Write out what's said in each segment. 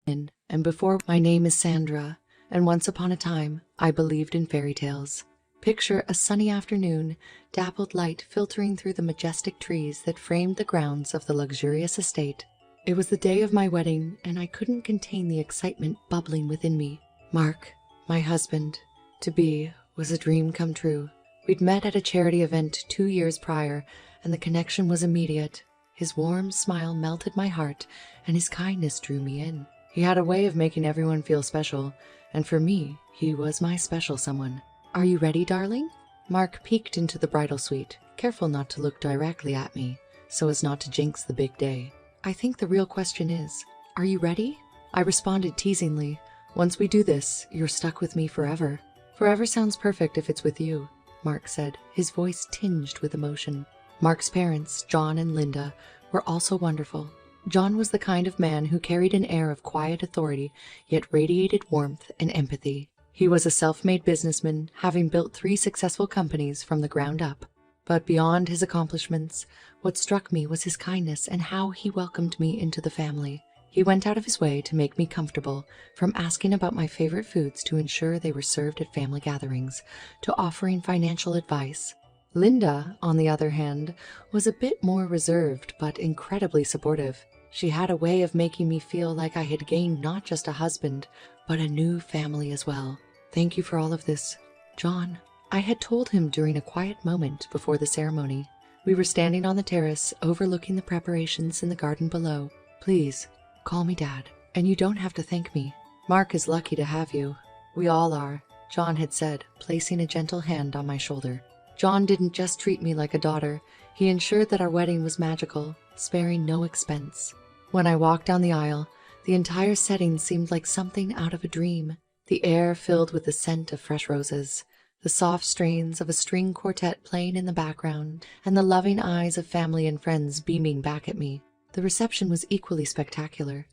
And before, my name is Sandra, and once upon a time, I believed in fairy tales. Picture a sunny afternoon, dappled light filtering through the majestic trees that framed the grounds of the luxurious estate. It was the day of my wedding, and I couldn't contain the excitement bubbling within me. Mark, my husband-to-be, was a dream come true. We'd met at a charity event 2 years prior, and the connection was immediate. His warm smile melted my heart, and his kindness drew me in. He had a way of making everyone feel special, and for me, he was my special someone. "Are you ready, darling?" Mark peeked into the bridal suite, careful not to look directly at me, so as not to jinx the big day. "I think the real question is, are you ready?" I responded teasingly. "Once we do this, you're stuck with me forever." "Forever sounds perfect if it's with you," Mark said, his voice tinged with emotion. Mark's parents, John and Linda, were also wonderful. John was the kind of man who carried an air of quiet authority, yet radiated warmth and empathy. He was a self-made businessman, having built 3 successful companies from the ground up. But beyond his accomplishments, what struck me was his kindness and how he welcomed me into the family. He went out of his way to make me comfortable, from asking about my favorite foods to ensure they were served at family gatherings, to offering financial advice. Linda, on the other hand, was a bit more reserved but incredibly supportive. She had a way of making me feel like I had gained not just a husband, but a new family as well. "Thank you for all of this, John," I had told him during a quiet moment before the ceremony. We were standing on the terrace, overlooking the preparations in the garden below. "Please, call me Dad, and you don't have to thank me. Mark is lucky to have you. We all are," John had said, placing a gentle hand on my shoulder. John didn't just treat me like a daughter, he ensured that our wedding was magical, sparing no expense. When I walked down the aisle, the entire setting seemed like something out of a dream. The air filled with the scent of fresh roses, the soft strains of a string quartet playing in the background, and the loving eyes of family and friends beaming back at me. The reception was equally spectacular.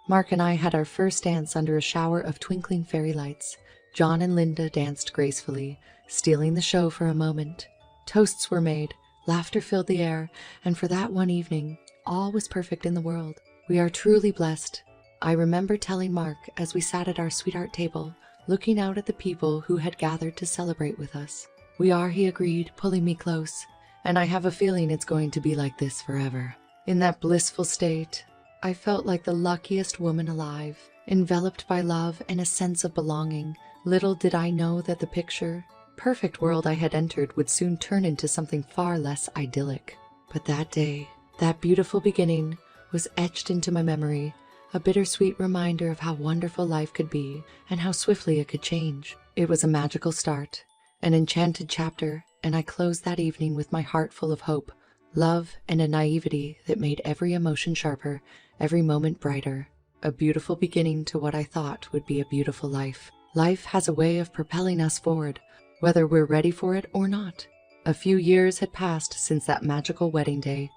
Mark and I had our first dance under a shower of twinkling fairy lights. John and Linda danced gracefully, stealing the show for a moment. Toasts were made, laughter filled the air, and for that one evening, all was perfect in the world. "We are truly blessed," I remember telling Mark as we sat at our sweetheart table, looking out at the people who had gathered to celebrate with us. "We are," he agreed, pulling me close, "and I have a feeling it's going to be like this forever." In that blissful state, I felt like the luckiest woman alive, enveloped by love and a sense of belonging. Little did I know that the perfect world I had entered would soon turn into something far less idyllic. But that day, that beautiful beginning, was etched into my memory, a bittersweet reminder of how wonderful life could be and how swiftly it could change. It was a magical start, an enchanted chapter, and I closed that evening with my heart full of hope, love, and a naivety that made every emotion sharper, every moment brighter. A beautiful beginning to what I thought would be a beautiful life. Life has a way of propelling us forward, whether we're ready for it or not. A few years had passed since that magical wedding day.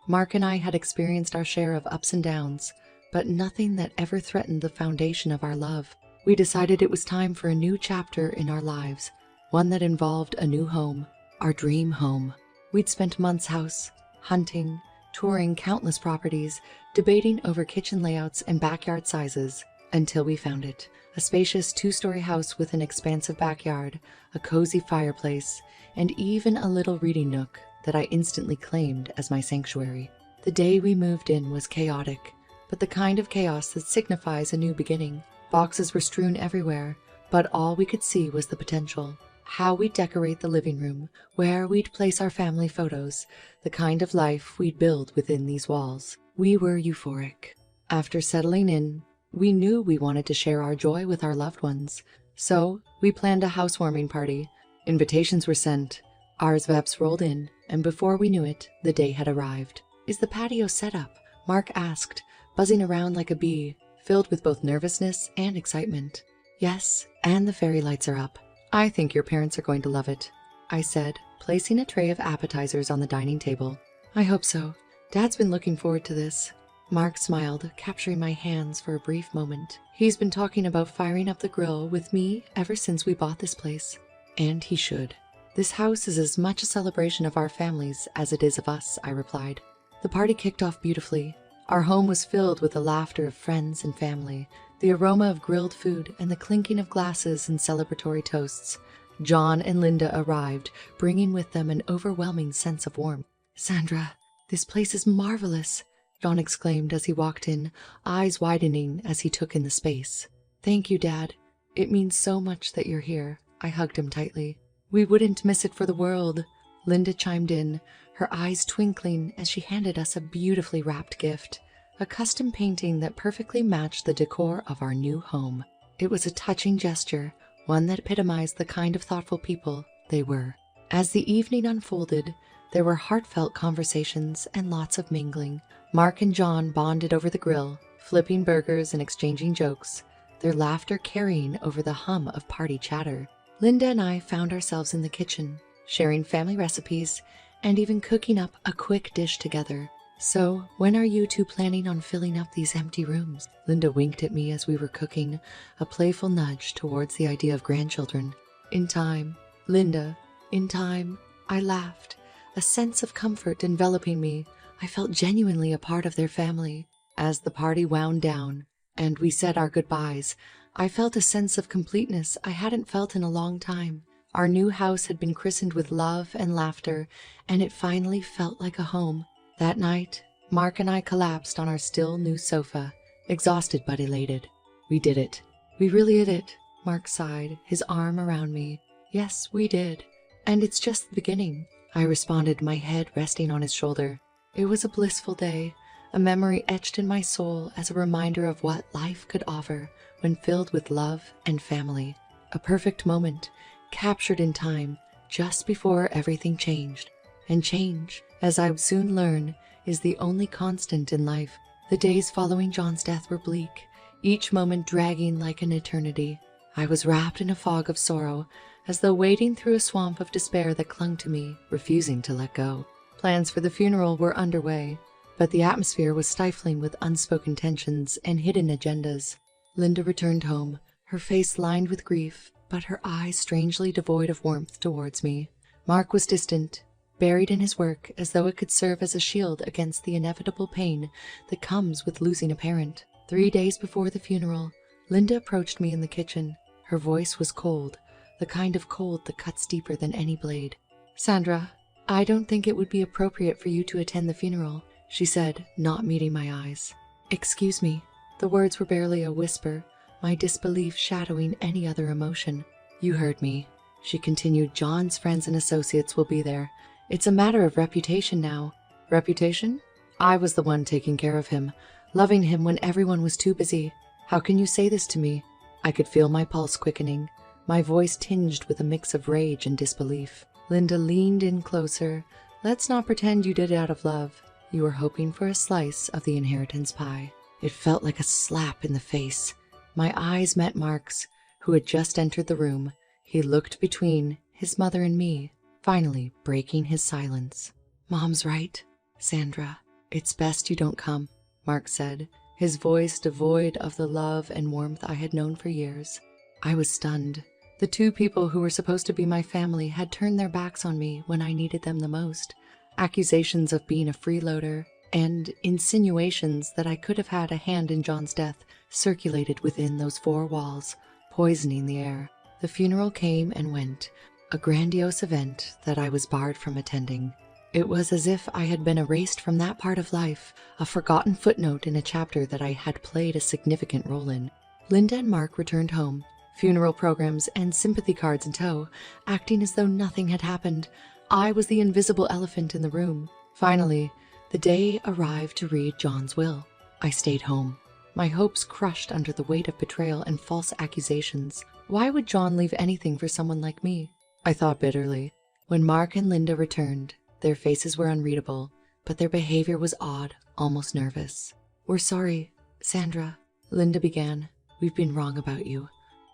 Mark and I had experienced our share of ups and downs, but nothing that ever threatened the foundation of our love. We decided it was time for a new chapter in our lives, one that involved a new home, our dream home. We'd spent months house hunting, touring countless properties, debating over kitchen layouts and backyard sizes, until we found it. A spacious 2-story house with an expansive backyard, a cozy fireplace, and even a little reading nook that I instantly claimed as my sanctuary. The day we moved in was chaotic, but the kind of chaos that signifies a new beginning. Boxes were strewn everywhere, but all we could see was the potential. How we'd decorate the living room, where we'd place our family photos, the kind of life we'd build within these walls. We were euphoric. After settling in, we knew we wanted to share our joy with our loved ones. So we planned a housewarming party. Invitations were sent, RSVPs rolled in, and before we knew it, the day had arrived. "Is the patio set up?" Mark asked, buzzing around like a bee, filled with both nervousness and excitement. "Yes, and the fairy lights are up. I think your parents are going to love it," I said, placing a tray of appetizers on the dining table. "I hope so. Dad's been looking forward to this." Mark smiled, capturing my hands for a brief moment. "He's been talking about firing up the grill with me ever since we bought this place. And he should. This house is as much a celebration of our families as it is of us," I replied. The party kicked off beautifully. Our home was filled with the laughter of friends and family, the aroma of grilled food, and the clinking of glasses and celebratory toasts. John and Linda arrived, bringing with them an overwhelming sense of warmth. "Sandra, this place is marvelous," John exclaimed as he walked in, eyes widening as he took in the space. "Thank you, Dad. It means so much that you're here." I hugged him tightly. "We wouldn't miss it for the world," Linda chimed in, her eyes twinkling as she handed us a beautifully wrapped gift, a custom painting that perfectly matched the decor of our new home. It was a touching gesture, one that epitomized the kind of thoughtful people they were. As the evening unfolded, there were heartfelt conversations and lots of mingling. Mark and John bonded over the grill, flipping burgers and exchanging jokes, their laughter carrying over the hum of party chatter. Linda and I found ourselves in the kitchen, sharing family recipes and even cooking up a quick dish together. "So, when are you two planning on filling up these empty rooms?" Linda winked at me as we were cooking, a playful nudge towards the idea of grandchildren. "In time, Linda, in time," I laughed, a sense of comfort enveloping me. I felt genuinely a part of their family. As the party wound down and we said our goodbyes, I felt a sense of completeness I hadn't felt in a long time. Our new house had been christened with love and laughter, and it finally felt like a home. That night, Mark and I collapsed on our still new sofa, exhausted but elated. "We did it. We really did it," Mark sighed, his arm around me. "Yes, we did. And it's just the beginning," I responded, my head resting on his shoulder. It was a blissful day, a memory etched in my soul as a reminder of what life could offer when filled with love and family. A perfect moment, captured in time, just before everything changed. And change, as I would soon learn, is the only constant in life. The days following John's death were bleak, each moment dragging like an eternity. I was wrapped in a fog of sorrow, as though wading through a swamp of despair that clung to me, refusing to let go. Plans for the funeral were underway, but the atmosphere was stifling with unspoken tensions and hidden agendas. Linda returned home, her face lined with grief, but her eyes strangely devoid of warmth towards me. Mark was distant, buried in his work as though it could serve as a shield against the inevitable pain that comes with losing a parent. 3 days before the funeral, Linda approached me in the kitchen. Her voice was cold, the kind of cold that cuts deeper than any blade. "Sandra, I don't think it would be appropriate for you to attend the funeral," she said, not meeting my eyes. "Excuse me." The words were barely a whisper, my disbelief shadowing any other emotion. "You heard me," she continued. "John's friends and associates will be there. It's a matter of reputation now." "Reputation?" I was the one taking care of him, loving him when everyone was too busy. "How can you say this to me?" I could feel my pulse quickening, my voice tinged with a mix of rage and disbelief. Linda leaned in closer. "Let's not pretend you did it out of love. You were hoping for a slice of the inheritance pie." It felt like a slap in the face. My eyes met Mark's, who had just entered the room. He looked between his mother and me, finally breaking his silence. "Mom's right, Sandra. It's best you don't come," Mark said, his voice devoid of the love and warmth I had known for years. I was stunned. The two people who were supposed to be my family had turned their backs on me when I needed them the most. Accusations of being a freeloader and insinuations that I could have had a hand in John's death circulated within those 4 walls, poisoning the air. The funeral came and went, a grandiose event that I was barred from attending. It was as if I had been erased from that part of life, a forgotten footnote in a chapter that I had played a significant role in. Linda and Mark returned home, funeral programs and sympathy cards in tow, acting as though nothing had happened. I was the invisible elephant in the room. Finally, the day arrived to read John's will. I stayed home, my hopes crushed under the weight of betrayal and false accusations. Why would John leave anything for someone like me? I thought bitterly. When Mark and Linda returned, their faces were unreadable, but their behavior was odd, almost nervous. "We're sorry, Sandra," Linda began. "We've been wrong about you.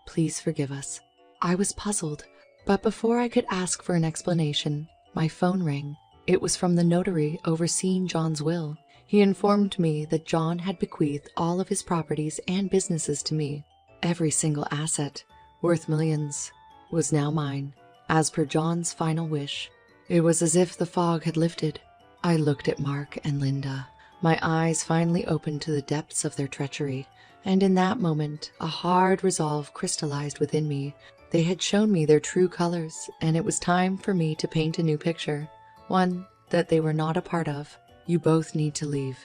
Please forgive us." I was puzzled, but before I could ask for an explanation, my phone rang. It was from the notary overseeing John's will. He informed me that John had bequeathed all of his properties and businesses to me. Every single asset, worth millions, was now mine, as per John's final wish. It was as if the fog had lifted. I looked at Mark and Linda. My eyes finally opened to the depths of their treachery, and in that moment, a hard resolve crystallized within me. They had shown me their true colors, and it was time for me to paint a new picture, one that they were not a part of. You both need to leave.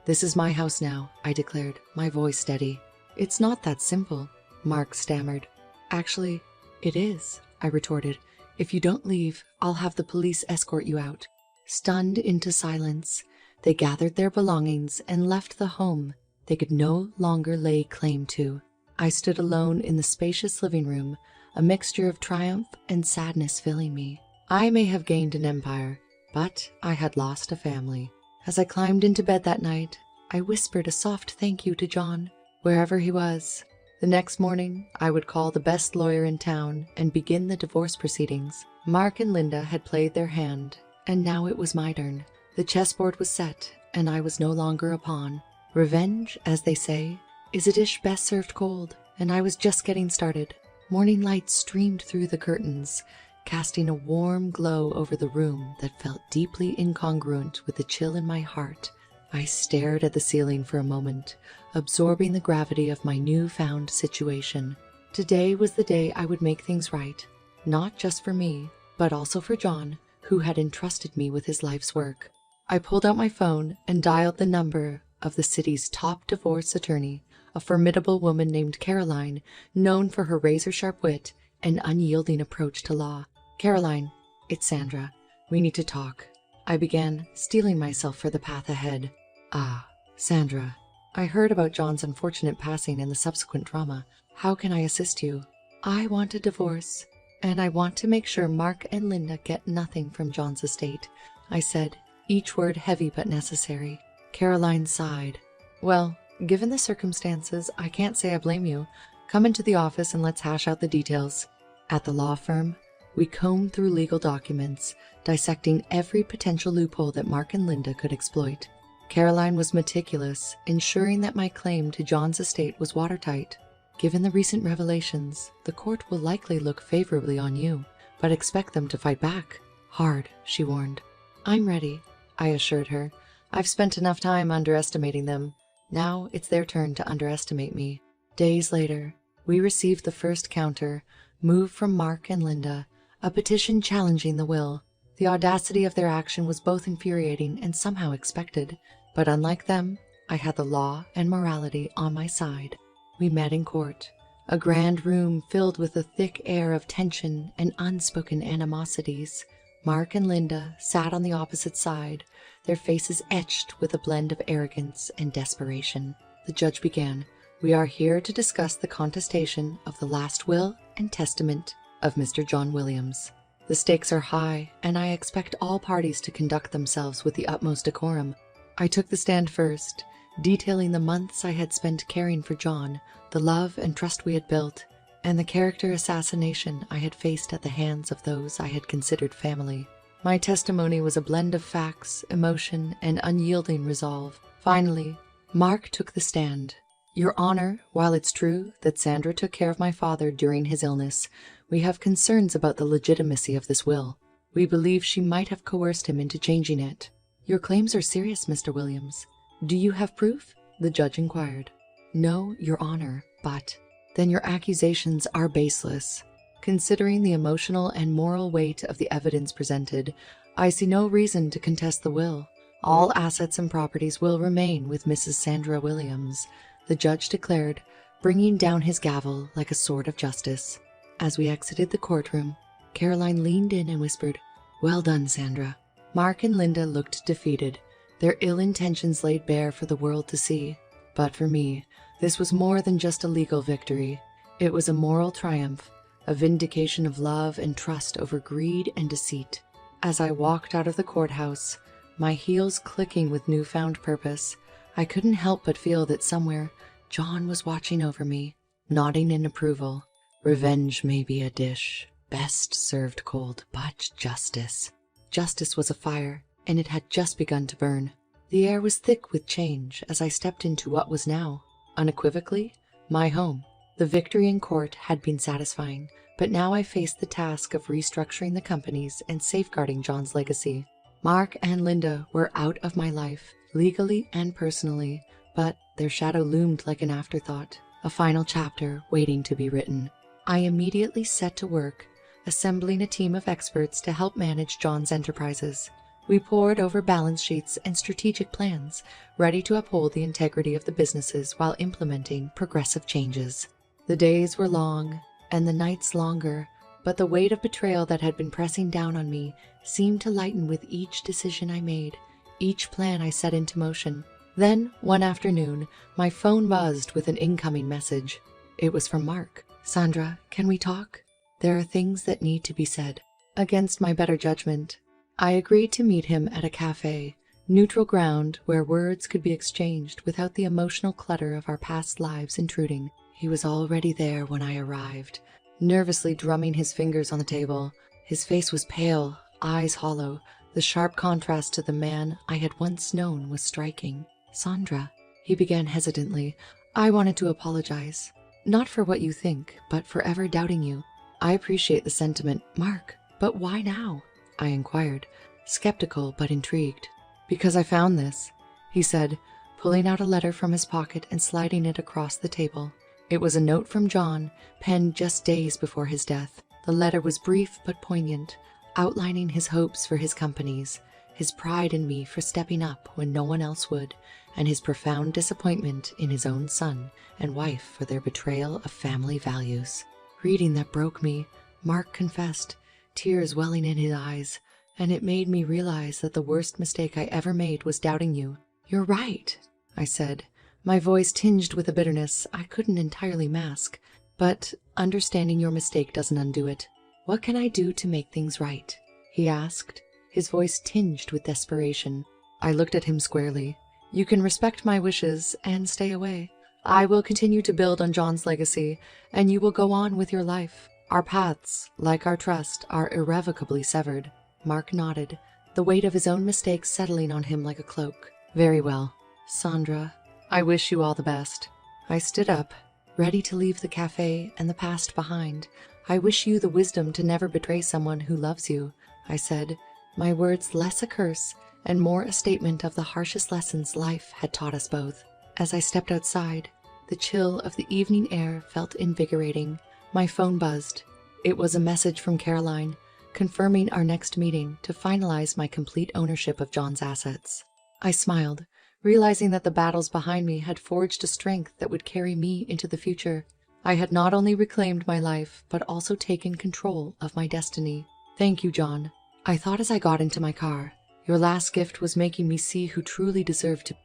This is my house now, I declared, my voice steady. It's not that simple, Mark stammered. Actually, it is, I retorted. If you don't leave, I'll have the police escort you out. Stunned into silence, they gathered their belongings and left the home they could no longer lay claim to. I stood alone in the spacious living room, a mixture of triumph and sadness filling me. I may have gained an empire, but I had lost a family. As I climbed into bed that night, I whispered a soft thank you to John, wherever he was. The next morning, I would call the best lawyer in town and begin the divorce proceedings. Mark and Linda had played their hand, and now it was my turn. The chessboard was set, and I was no longer a pawn. Revenge, as they say, is a dish best served cold, and I was just getting started. Morning light streamed through the curtains, casting a warm glow over the room that felt deeply incongruent with the chill in my heart. I stared at the ceiling for a moment, absorbing the gravity of my newfound situation. Today was the day I would make things right, not just for me, but also for John, who had entrusted me with his life's work. I pulled out my phone and dialed the number of the city's top divorce attorney, a formidable woman named Caroline, known for her razor-sharp wit and unyielding approach to law. Caroline, it's Sandra. We need to talk. I began, steeling myself for the path ahead. Ah, Sandra, I heard about John's unfortunate passing and the subsequent drama. How can I assist you? I want a divorce, and I want to make sure Mark and Linda get nothing from John's estate, I said, each word heavy but necessary. Caroline sighed. Well, given the circumstances, I can't say I blame you. Come into the office and let's hash out the details. At the law firm, we combed through legal documents, dissecting every potential loophole that Mark and Linda could exploit. Caroline was meticulous, ensuring that my claim to John's estate was watertight. Given the recent revelations, the court will likely look favorably on you, but expect them to fight back. Hard, she warned. I'm ready, I assured her. I've spent enough time underestimating them. Now it's their turn to underestimate me. Days later, we received the first counter, moved from Mark and Linda, a petition challenging the will. The audacity of their action was both infuriating and somehow expected, but unlike them, I had the law and morality on my side. We met in court, a grand room filled with a thick air of tension and unspoken animosities. Mark and Linda sat on the opposite side, their faces etched with a blend of arrogance and desperation. The judge began, "We are here to discuss the contestation of the last will and testament of Mr. John Williams. The stakes are high, and I expect all parties to conduct themselves with the utmost decorum." I took the stand first, detailing the months I had spent caring for John, the love and trust we had built, and the character assassination I had faced at the hands of those I had considered family. My testimony was a blend of facts, emotion, and unyielding resolve. Finally, Mark took the stand. "Your Honor, while it's true that Sandra took care of my father during his illness, we have concerns about the legitimacy of this will. We believe she might have coerced him into changing it." "Your claims are serious, Mr. Williams. Do you have proof?" the judge inquired. "No, Your Honor, but..." "Then your accusations are baseless. Considering the emotional and moral weight of the evidence presented, I see no reason to contest the will. All assets and properties will remain with Mrs. Sandra Williams," the judge declared, bringing down his gavel like a sword of justice. As we exited the courtroom, Caroline leaned in and whispered, "Well done, Sandra." Mark and Linda looked defeated, their ill intentions laid bare for the world to see. But for me, this was more than just a legal victory. It was a moral triumph, a vindication of love and trust over greed and deceit. As I walked out of the courthouse, my heels clicking with newfound purpose, I couldn't help but feel that somewhere John was watching over me, nodding in approval. Revenge may be a dish, best served cold, but justice. Justice was a fire, and it had just begun to burn. The air was thick with change as I stepped into what was now, unequivocally, my home. The victory in court had been satisfying, but now I faced the task of restructuring the companies and safeguarding John's legacy. Mark and Linda were out of my life, legally and personally, but their shadow loomed like an afterthought, a final chapter waiting to be written. I immediately set to work, assembling a team of experts to help manage John's enterprises. We pored over balance sheets and strategic plans, ready to uphold the integrity of the businesses while implementing progressive changes. The days were long, and the nights longer, but the weight of betrayal that had been pressing down on me seemed to lighten with each decision I made, each plan I set into motion. Then, one afternoon, my phone buzzed with an incoming message. It was from Mark. "Sandra, can we talk? There are things that need to be said." Against my better judgment, I agreed to meet him at a cafe, neutral ground where words could be exchanged without the emotional clutter of our past lives intruding. He was already there when I arrived, nervously drumming his fingers on the table. His face was pale, eyes hollow. The sharp contrast to the man I had once known was striking. "Sandra," he began hesitantly, "I wanted to apologize. Not for what you think, but for ever doubting you. I appreciate the sentiment, Mark, but why now?" I inquired, skeptical but intrigued. "Because I found this," he said, pulling out a letter from his pocket and sliding it across the table. It was a note from John, penned just days before his death. The letter was brief but poignant, outlining his hopes for his companies, his pride in me for stepping up when no one else would, and his profound disappointment in his own son and wife for their betrayal of family values. Reading that broke me, Mark confessed, tears welling in his eyes, and it made me realize that the worst mistake I ever made was doubting you. "You're right," I said, my voice tinged with a bitterness I couldn't entirely mask, "but understanding your mistake doesn't undo it. What can I do to make things right?" he asked, his voice tinged with desperation. I looked at him squarely. "You can respect my wishes and stay away. I will continue to build on John's legacy, and you will go on with your life. Our paths, like our trust, are irrevocably severed." Mark nodded, the weight of his own mistakes settling on him like a cloak. "Very well, Sandra, I wish you all the best." I stood up, ready to leave the cafe and the past behind. "I wish you the wisdom to never betray someone who loves you," I said, my words less a curse and more a statement of the harshest lessons life had taught us both. As I stepped outside, the chill of the evening air felt invigorating. My phone buzzed. It was a message from Caroline, confirming our next meeting to finalize my complete ownership of John's assets. I smiled, realizing that the battles behind me had forged a strength that would carry me into the future. I had not only reclaimed my life, but also taken control of my destiny. "Thank you, John," I thought as I got into my car. "Your last gift was making me see who truly deserved to